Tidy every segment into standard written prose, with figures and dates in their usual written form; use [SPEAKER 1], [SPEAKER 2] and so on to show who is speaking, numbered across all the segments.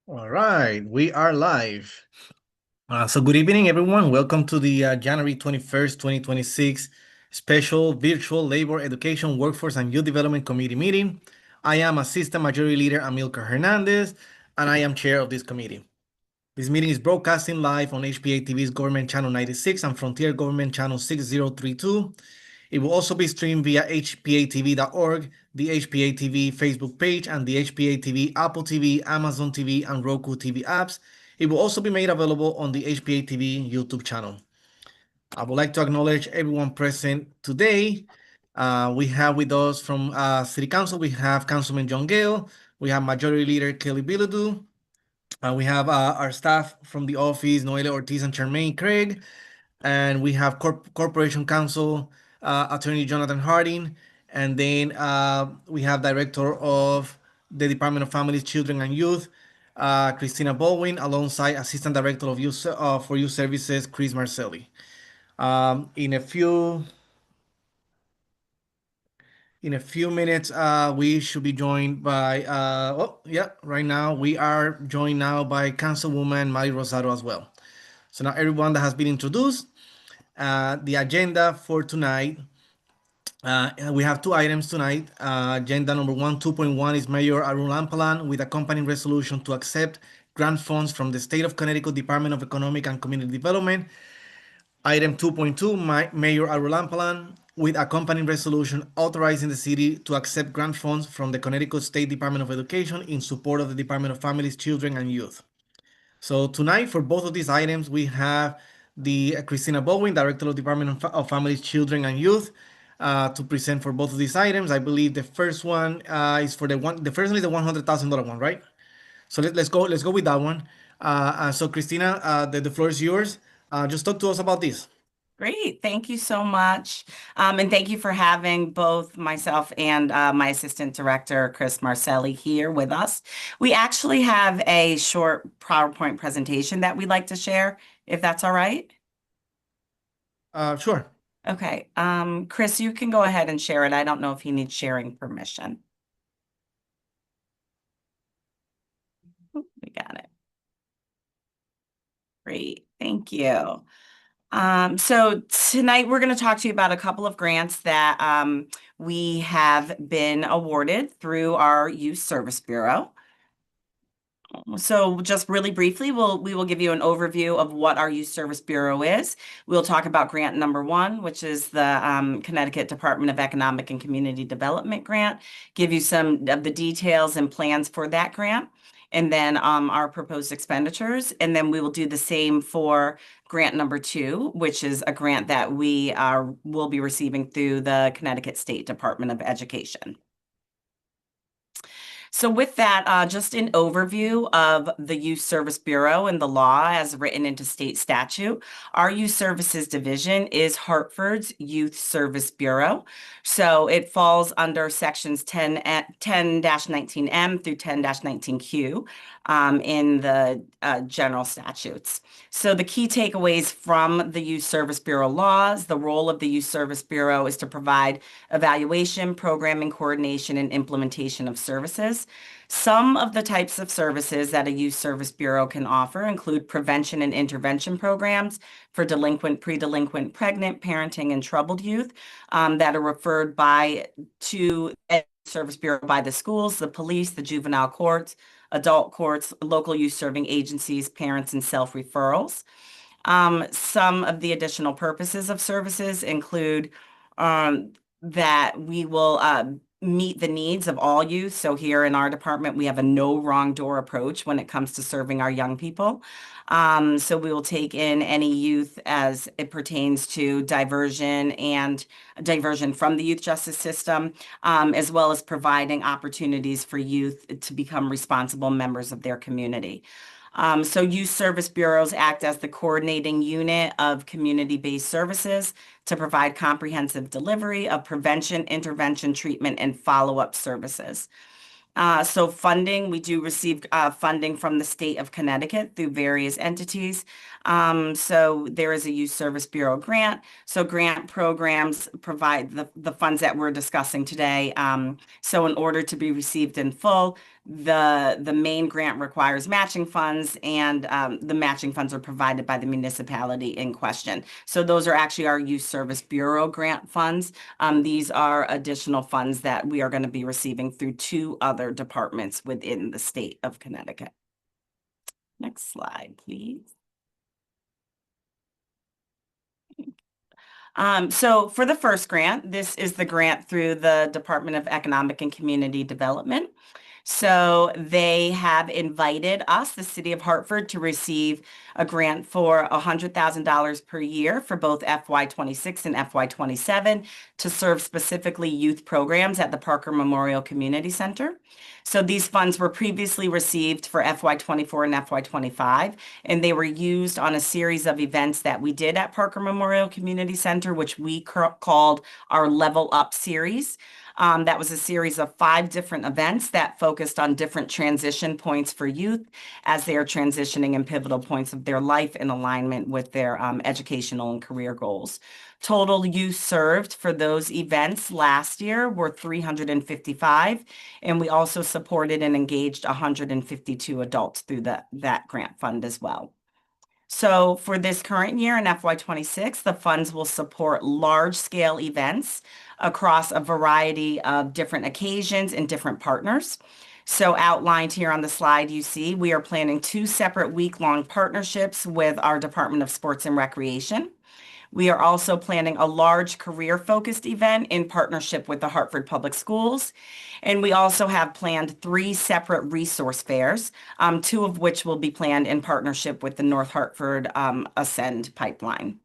[SPEAKER 1] All right, we are live. So good evening, everyone. Welcome to the January 21st, 2026 special virtual labor education, workforce, and youth development committee meeting. I am Assistant Majority Leader Amilcar Hernandez, and I am chair of this committee. This meeting is broadcasting live on HPA-TV's Government Channel 96 and Frontier Government Channel 6032. It will also be streamed via hpa-tv.org, the HPA-TV Facebook page, and the HPA-TV Apple TV, Amazon TV, and Roku TV apps. It will also be made available on the HPA-TV YouTube channel. I would like to acknowledge everyone present today. We have with us from City Council, we have Councilman John Gale, we have Majority Leader Kelly Bilodeau, we have our staff from the office, Noelia Ortiz and Charmaine Craig, and we have Corporation Counsel, Attorney Jonathan Harding, and then we have Director of the Department of Families, Children, and Youth, Christina Baldwin, alongside Assistant Director of Youth for Youth Services, Chris Marcelli. In a few minutes, we should be joined by, right now we are joined now by Councilwoman Mari Rosado as well. So now everyone that has been introduced, the agenda for tonight, we have two items tonight. Agenda number 1, 2.1 is Mayor Arun Lampalan with accompanying resolution to accept grant funds from the State of Connecticut Department of Economic and Community Development. Item 2.2, Mayor Arun Lampalan with accompanying resolution authorizing the city to accept grant funds from the Connecticut State Department of Education in support of the Department of Families, Children, and Youth. So tonight, for both of these items, we have the Christina Baldwin, Director of Department of Families, Children, and Youth, to present for both of these items. I believe the first one is for the one. The first one is the $100,000 one, right? So let's go. Let's go with that one. So Christina, the floor is yours. Just talk to us about this.
[SPEAKER 2] Great. Thank you so much. And thank you for having both myself and my assistant director, Chris Marcelli, here with us. We actually have a short PowerPoint presentation that we'd like to share, if that's all right.
[SPEAKER 1] Sure.
[SPEAKER 2] Okay. Chris, you can go ahead and share it. I don't know if he needs sharing permission. We got it. Great. Thank you. So tonight we're going to talk to you about a couple of grants that we have been awarded through our Youth Service Bureau. So just really briefly, we will give you an overview of what our Youth Service Bureau is. We'll talk about grant number 1, which is the Connecticut Department of Economic and Community Development grant, give you some of the details and plans for that grant, and then our proposed expenditures. And then we will do the same for grant number 2, which is a grant that we will be receiving through the Connecticut State Department of Education. So with that, just an overview of the Youth Service Bureau and the law as written into state statute. Our Youth Services Division is Hartford's Youth Service Bureau. So it falls under sections 10-19M through 10-19Q in the general statutes. So the key takeaways from the Youth Service Bureau laws: the role of the Youth Service Bureau is to provide evaluation, programming, coordination, and implementation of services. Some of the types of services that a Youth Service Bureau can offer include prevention and intervention programs for delinquent, pre-delinquent, pregnant, parenting, and troubled youth that are referred to the Service Bureau by the schools, the police, the juvenile courts, adult courts, local youth serving agencies, parents, and self-referrals. Some of the additional purposes of services include that we will meet the needs of all youth. So here in our department, we have a no wrong door approach when it comes to serving our young people. So we will take in any youth as it pertains to diversion from the youth justice system, as well as providing opportunities for youth to become responsible members of their community. So youth service bureaus act as the coordinating unit of community-based services to provide comprehensive delivery of prevention, intervention, treatment, and follow-up services. So funding, we do receive funding from the state of Connecticut through various entities. So there is a Youth Service Bureau grant. So grant programs provide the funds that we're discussing today. So in order to be received in full, The main grant requires matching funds, and the matching funds are provided by the municipality in question. So those are actually our Youth Service Bureau grant funds. These are additional funds that we are going to be receiving through two other departments within the state of Connecticut. Next slide, please. So for the first grant, this is the grant through the Department of Economic and Community Development. So they have invited us, the city of Hartford, to receive a grant for $100,000 per year for both FY26 and FY27 to serve specifically youth programs at the Parker Memorial Community Center. So these funds were previously received for FY24 and FY25, and they were used on a series of events that we did at Parker Memorial Community Center, which we called our Level Up series. That was a series of 5 different events that focused on different transition points for youth as they are transitioning in pivotal points of their life in alignment with their educational and career goals. Total youth served for those events last year were 355, and we also supported and engaged 152 adults through that grant fund as well. So for this current year in FY26, the funds will support large-scale events across a variety of different occasions and different partners. So outlined here on the slide, you see, we are planning 2 separate week-long partnerships with our Department of Sports and Recreation. We are also planning a large career-focused event in partnership with the Hartford Public Schools. And we also have planned 3 separate resource fairs, 2 of which will be planned in partnership with the North Hartford Ascend pipeline.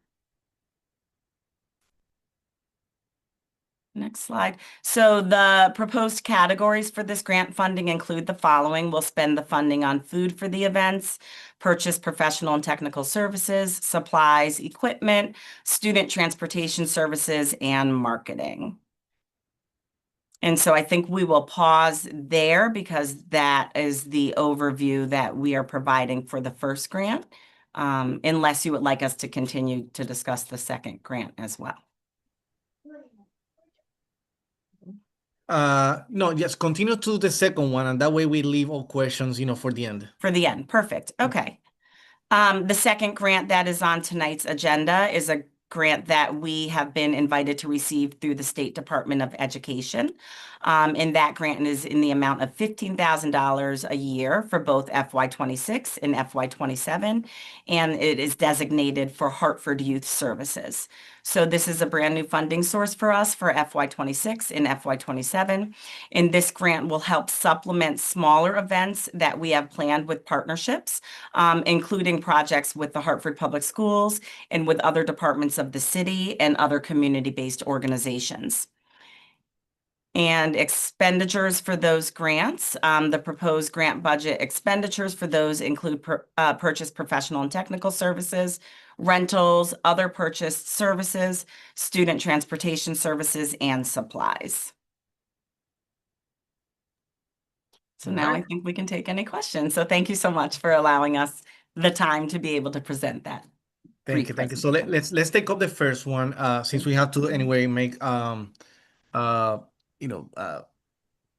[SPEAKER 2] Next slide. So the proposed categories for this grant funding include the following. We'll spend the funding on food for the events, purchase professional and technical services, supplies, equipment, student transportation services, and marketing. And so I think we will pause there because that is the overview that we are providing for the first grant, unless you would like us to continue to discuss the second grant as well.
[SPEAKER 1] No, yes, continue to the second one, and that way we leave all questions, for the end.
[SPEAKER 2] For the end. Perfect. Okay. The second grant that is on tonight's agenda is a grant that we have been invited to receive through the State Department of Education. And that grant is in the amount of $15,000 a year for both FY26 and FY27, and it is designated for Hartford Youth Services. So this is a brand new funding source for us for FY26 and FY27. And this grant will help supplement smaller events that we have planned with partnerships, including projects with the Hartford Public Schools and with other departments of the city and other community-based organizations. And expenditures for those grants, the proposed grant budget expenditures for those include purchase professional and technical services, rentals, other purchased services, student transportation services, and supplies. So now I think we can take any questions. So thank you so much for allowing us the time to be able to present that.
[SPEAKER 1] Thank you. So let's take up the first one, since we have to anyway make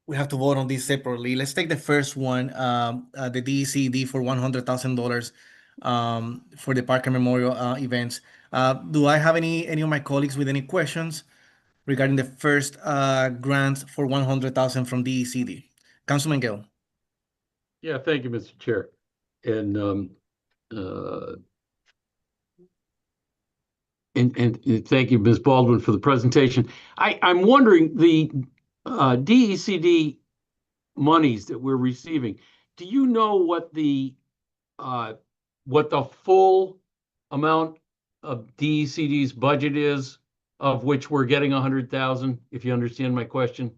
[SPEAKER 1] we have to vote on this separately. Let's take the first one, the DECD for $100,000 for the Parker Memorial events. Do I have any of my colleagues with any questions regarding the first grant for $100,000 from DECD? Councilman Gale.
[SPEAKER 3] Yeah, thank you, Mr. Chair. And thank you, Ms. Baldwin, for the presentation. I'm wondering, the DECD monies that we're receiving, do you know what the full amount of DECD's budget is, of which we're getting 100,000, if you understand my question?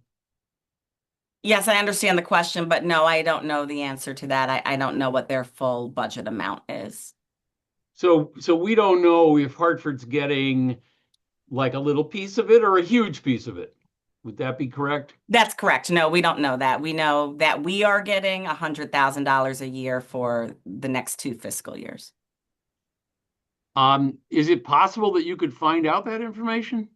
[SPEAKER 2] Yes, I understand the question, but no, I don't know the answer to that. I don't know what their full budget amount is.
[SPEAKER 3] So we don't know if Hartford's getting like a little piece of it or a huge piece of it. Would that be correct?
[SPEAKER 2] That's correct. No, we don't know that. We know that we are getting $100,000 a year for the next 2 fiscal years.
[SPEAKER 3] Is it possible that you could find out that information?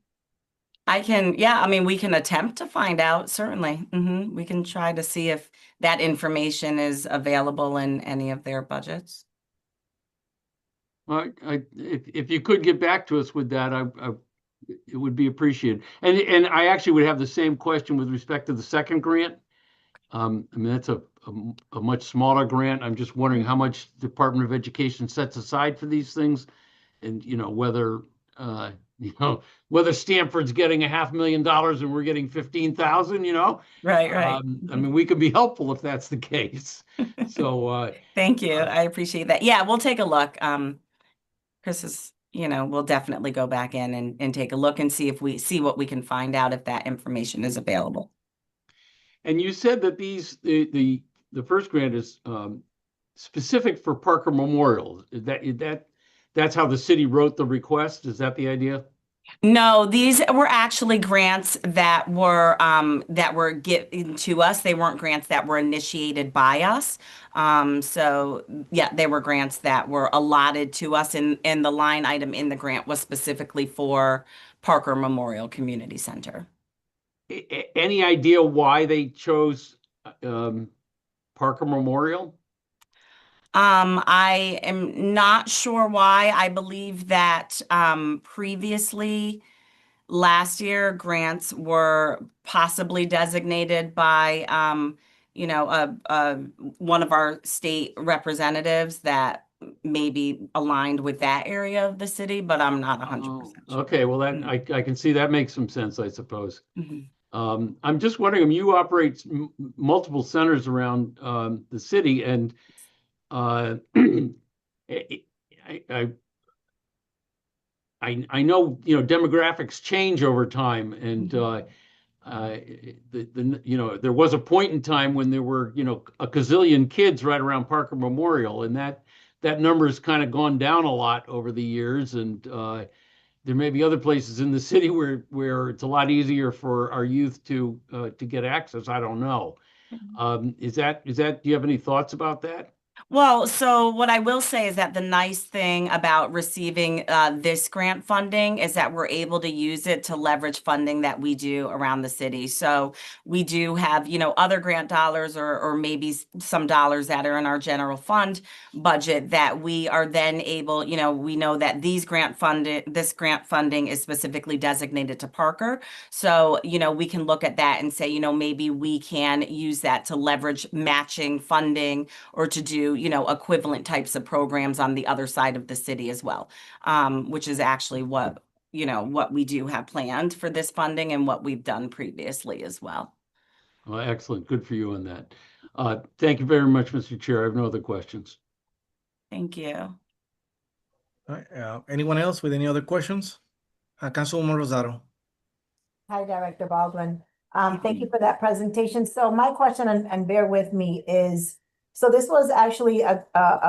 [SPEAKER 2] Yeah, I mean, we can attempt to find out, certainly. We can try to see if that information is available in any of their budgets.
[SPEAKER 3] If you could get back to us with that, it would be appreciated. And I actually would have the same question with respect to the second grant. I mean, that's a much smaller grant. I'm just wondering how much Department of Education sets aside for these things, and whether whether Stanford's getting $500,000 and we're getting 15,000.
[SPEAKER 2] Right.
[SPEAKER 3] I mean, we could be helpful if that's the case. So
[SPEAKER 2] Thank you. I appreciate that. Yeah, we'll take a look. Chris is, we'll definitely go back in and take a look and see what we can find out if that information is available.
[SPEAKER 3] And you said that the first grant is specific for Parker Memorial. That's how the city wrote the request? Is that the idea?
[SPEAKER 2] No, these were actually grants that were given to us. They weren't grants that were initiated by us. So yeah, they were grants that were allotted to us, and the line item in the grant was specifically for Parker Memorial Community Center.
[SPEAKER 3] Any idea why they chose Parker Memorial?
[SPEAKER 2] I am not sure why. I believe that previously last year grants were possibly designated by one of our state representatives that maybe aligned with that area of the city, but I'm not 100% sure.
[SPEAKER 3] Okay, well, I can see that makes some sense, I suppose.
[SPEAKER 2] Mhm.
[SPEAKER 3] I'm just wondering, you operate multiple centers around the city, and I, I know demographics change over time, and there was a point in time when there were a gazillion kids right around Parker Memorial, and that number has kind of gone down a lot over the years, and there may be other places in the city where it's a lot easier for our youth to get access. I don't know. Do you have any thoughts about that?
[SPEAKER 2] Well, so what I will say is that the nice thing about receiving this grant funding is that we're able to use it to leverage funding that we do around the city. So we do have, other grant dollars or maybe some dollars that are in our general fund budget that we are then able, we know that this grant funding is specifically designated to Parker. So, we can look at that and say, maybe we can use that to leverage matching funding or to do, equivalent types of programs on the other side of the city as well, which is actually what we do have planned for this funding and what we've done previously as well.
[SPEAKER 3] Well, excellent. Good for you on that. Thank you very much, Mr. Chair. I have no other questions.
[SPEAKER 2] Thank you.
[SPEAKER 1] All right, anyone else with any other questions? Councilwoman Rosado.
[SPEAKER 4] Hi, Director Baldwin. Thank you for that presentation. So my question, and bear with me, is, so this was actually a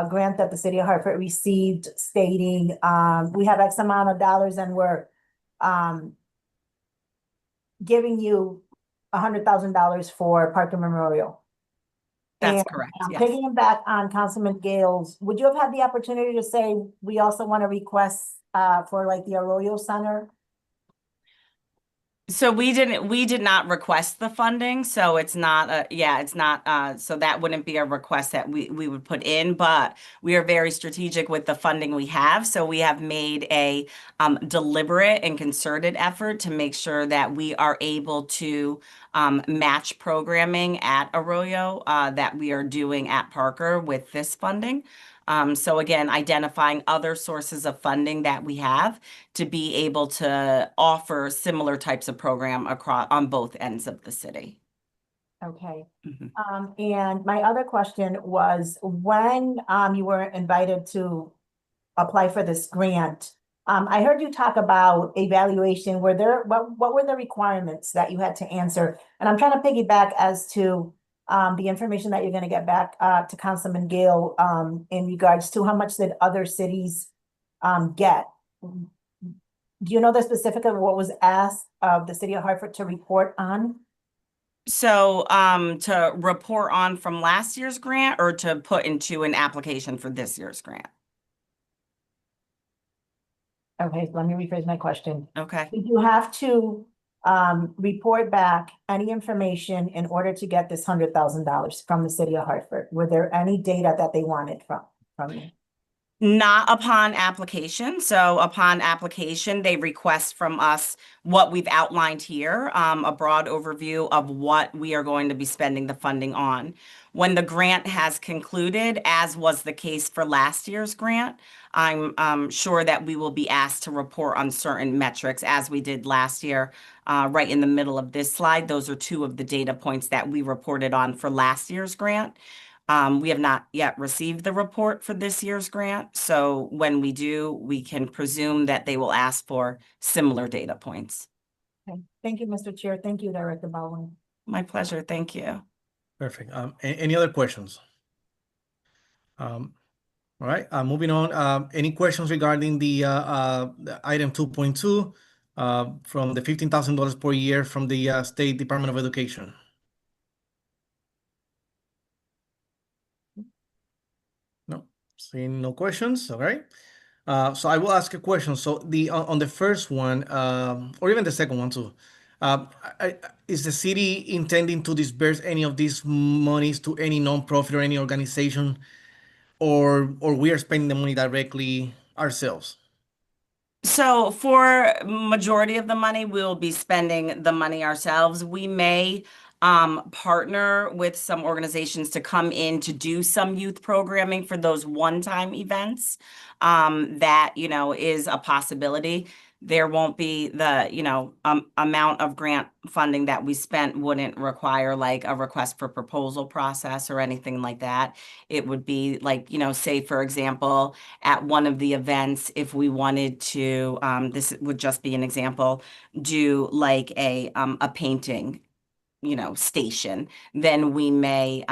[SPEAKER 4] grant that the city of Hartford received stating, we have X amount of dollars and we're giving you $100,000 for Parker Memorial.
[SPEAKER 2] That's
[SPEAKER 4] And
[SPEAKER 2] correct.
[SPEAKER 4] I'm
[SPEAKER 2] Yes.
[SPEAKER 4] picking back on Councilman Gales. Would you have had the opportunity to say, we also want to request for like the Arroyo Center?
[SPEAKER 2] So we did not request the funding, so it's not so that wouldn't be a request that we would put in, but we are very strategic with the funding we have. So we have made a deliberate and concerted effort to make sure that we are able to match programming at Arroyo that we are doing at Parker with this funding. So again, identifying other sources of funding that we have to be able to offer similar types of program on both ends of the city.
[SPEAKER 4] Okay.
[SPEAKER 2] Mhm.
[SPEAKER 4] And my other question was, when you were invited to apply for this grant, I heard you talk about evaluation. What were the requirements that you had to answer? And I'm trying to piggyback as to the information that you're going to get back to Councilman Gale in regards to how much did other cities get? Do you know the specific of what was asked of the city of Hartford to report on?
[SPEAKER 2] So to report on from last year's grant or to put into an application for this year's grant?
[SPEAKER 4] Okay, let me rephrase my question.
[SPEAKER 2] Okay.
[SPEAKER 4] Did you have to report back any information in order to get this $100,000 from the city of Hartford? Were there any data that they wanted from you?
[SPEAKER 2] Not upon application. So upon application, they request from us what we've outlined here, a broad overview of what we are going to be spending the funding on. When the grant has concluded, as was the case for last year's grant, I'm sure that we will be asked to report on certain metrics as we did last year. Right in the middle of this slide, those are two of the data points that we reported on for last year's grant. We have not yet received the report for this year's grant, so when we do, we can presume that they will ask for similar data points.
[SPEAKER 4] Okay. Thank you, Mr. Chair. Thank you, Director Baldwin.
[SPEAKER 2] My pleasure. Thank you.
[SPEAKER 1] Perfect. Any other questions? All right, moving on. Any questions regarding the item 2.2 from the $15,000 per year from the State Department of Education? No, seeing no questions. All right. So I will ask a question. So on the first one, or even the second one too, is the city intending to disperse any of these monies to any nonprofit or any organization, or we are spending the money directly ourselves?
[SPEAKER 2] So for majority of the money, we'll be spending the money ourselves. We may partner with some organizations to come in to do some youth programming for those one-time events. That, is a possibility. There won't be the, amount of grant funding that we spent wouldn't require like a request for proposal process or anything like that. It would be like, say, for example, at one of the events, if we wanted to, this would just be an example, do like a painting, station, then we may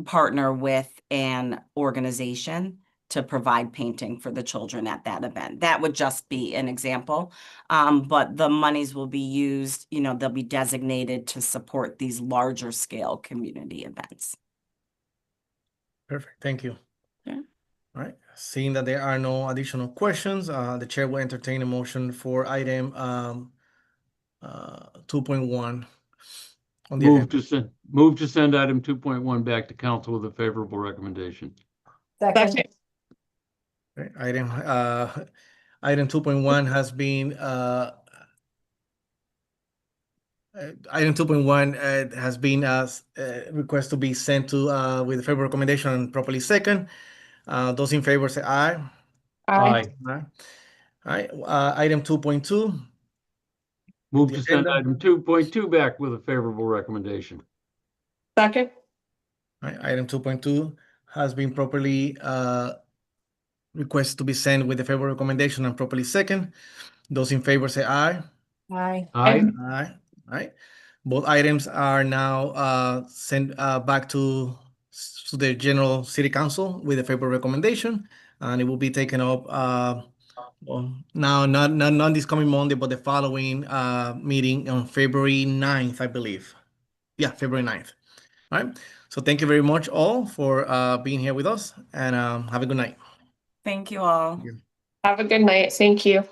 [SPEAKER 2] partner with an organization to provide painting for the children at that event. That would just be an example. But the monies will be used, they'll be designated to support these larger scale community events.
[SPEAKER 1] Perfect. Thank you.
[SPEAKER 2] Yeah.
[SPEAKER 1] All right. Seeing that there are no additional questions, the chair will entertain a motion for item 2.1 on the agenda.
[SPEAKER 3] Move to send item 2.1 back to council with a favorable recommendation.
[SPEAKER 4] Second.
[SPEAKER 1] Right. Item 2.1 has been request to be sent to with a favorable recommendation and properly second. Those in favor say aye.
[SPEAKER 3] Aye.
[SPEAKER 1] All right. Item 2.2.
[SPEAKER 3] Move
[SPEAKER 1] The
[SPEAKER 3] to send
[SPEAKER 1] agenda.
[SPEAKER 3] item 2.2 back with a favorable recommendation.
[SPEAKER 5] Second.
[SPEAKER 1] All right. Item 2.2 has been properly requested to be sent with a favorable recommendation and properly second. Those in favor say aye.
[SPEAKER 4] Aye.
[SPEAKER 3] Aye.
[SPEAKER 1] Aye. All right. Both items are now sent back to the General City Council with a favorable recommendation, and it will be taken up now, not this coming Monday, but the following meeting on February 9th, I believe. Yeah, February 9th. All right. So thank you very much all for being here with us, and have a good night.
[SPEAKER 2] Thank you all.
[SPEAKER 5] Have a good night. Thank you.